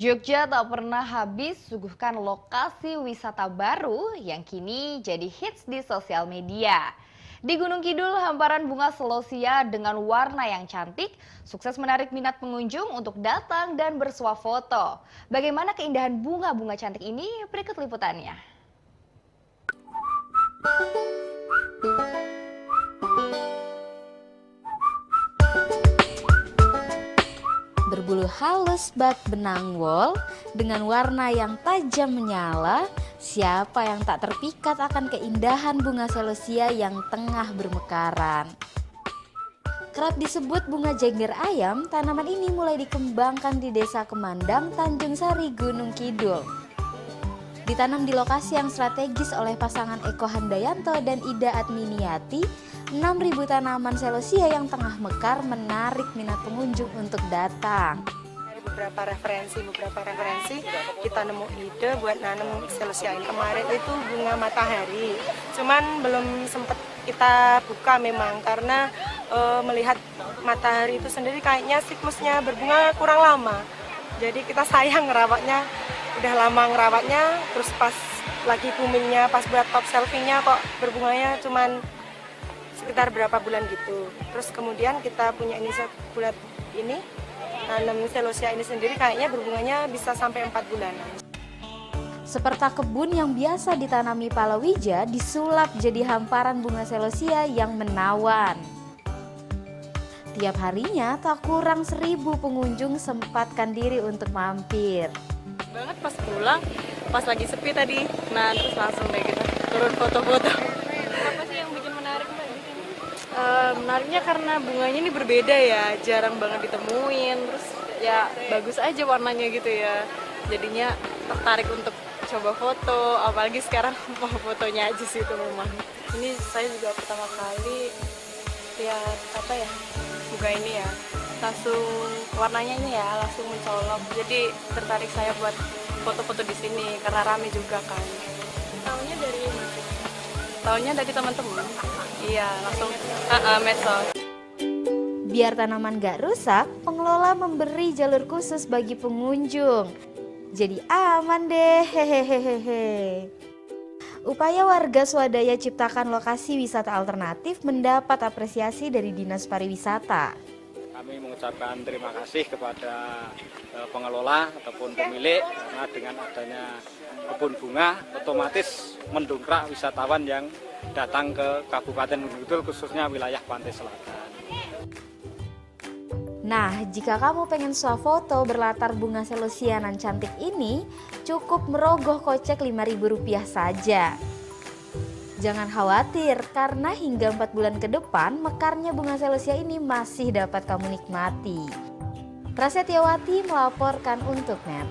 Jogja tak pernah habis suguhkan lokasi wisata baru yang kini jadi hits di sosial media. Di Gunung Kidul, hamparan bunga selosia dengan warna yang cantik sukses menarik minat pengunjung untuk datang dan bersuah foto. Bagaimana keindahan bunga-bunga cantik ini? Berikut liputannya. Berbulu halus bak benang wol dengan warna yang tajam menyala, siapa yang tak terpikat akan keindahan bunga selosia yang tengah bermekaran. Kerap disebut bunga jengger ayam, tanaman ini mulai dikembangkan di Desa Kemandang, Tanjung Sari, Gunung Kidul. Ditanam di lokasi yang strategis oleh pasangan Eko Handayanto dan Ida Adminiati, 6.000 tanaman selosia yang tengah mekar menarik minat pengunjung untuk datang. Dari beberapa referensi kita nemu ide buat nanam selosia ini. Kemarin itu bunga matahari, cuman belum sempat kita buka memang karena melihat matahari itu sendiri kayaknya siklusnya berbunga kurang lama. Jadi kita sayang ngerawatnya, udah lama ngerawatnya, terus pas lagi boomingnya, pas buat top selfie-nya kok berbunganya cuman sekitar berapa bulan gitu. Terus kemudian kita punya inisiatif buat ini, nanam selosia ini sendiri kayaknya berbunganya bisa sampai 4 bulanan. Seperti kebun yang biasa ditanami palawija disulap jadi hamparan bunga selosia yang menawan. Tiap harinya tak kurang 1.000 pengunjung sempatkan diri untuk mampir. Banget pas pulang, pas lagi sepi tadi, nah terus langsung deh kita turun foto-foto. Apa sih yang bikin menarik Mbak di sini? Menariknya karena bunganya ini berbeda ya, jarang banget ditemuin, terus ya bagus aja warnanya gitu ya. Jadinya tertarik untuk coba foto, apalagi sekarang mau fotonya aja sih itu rumahnya. Ini saya juga pertama kali lihat bunga ini ya, langsung warnanya ini ya langsung mencolok. Jadi tertarik saya buat foto-foto di sini karena rame juga kan. Tahunya dari mana? Tahunya dari teman-teman. Iya, langsung medsos. Biar tanaman gak rusak, pengelola memberi jalur khusus bagi pengunjung. Jadi aman deh, hehehehe. Upaya warga swadaya ciptakan lokasi wisata alternatif mendapat apresiasi dari Dinas Pariwisata. Kami mengucapkan terima kasih kepada pengelola ataupun pemilik karena dengan adanya kebun bunga otomatis mendongkrak wisatawan yang datang ke Kabupaten Gunung Kidul khususnya wilayah Pantai Selatan. Nah, jika kamu pengen swafoto berlatar bunga selosianan cantik ini, cukup merogoh kocek Rp5.000 saja. Jangan khawatir, karena hingga 4 bulan ke depan, mekarnya bunga selosia ini masih dapat kamu nikmati. Prasetyawati melaporkan untuk NET.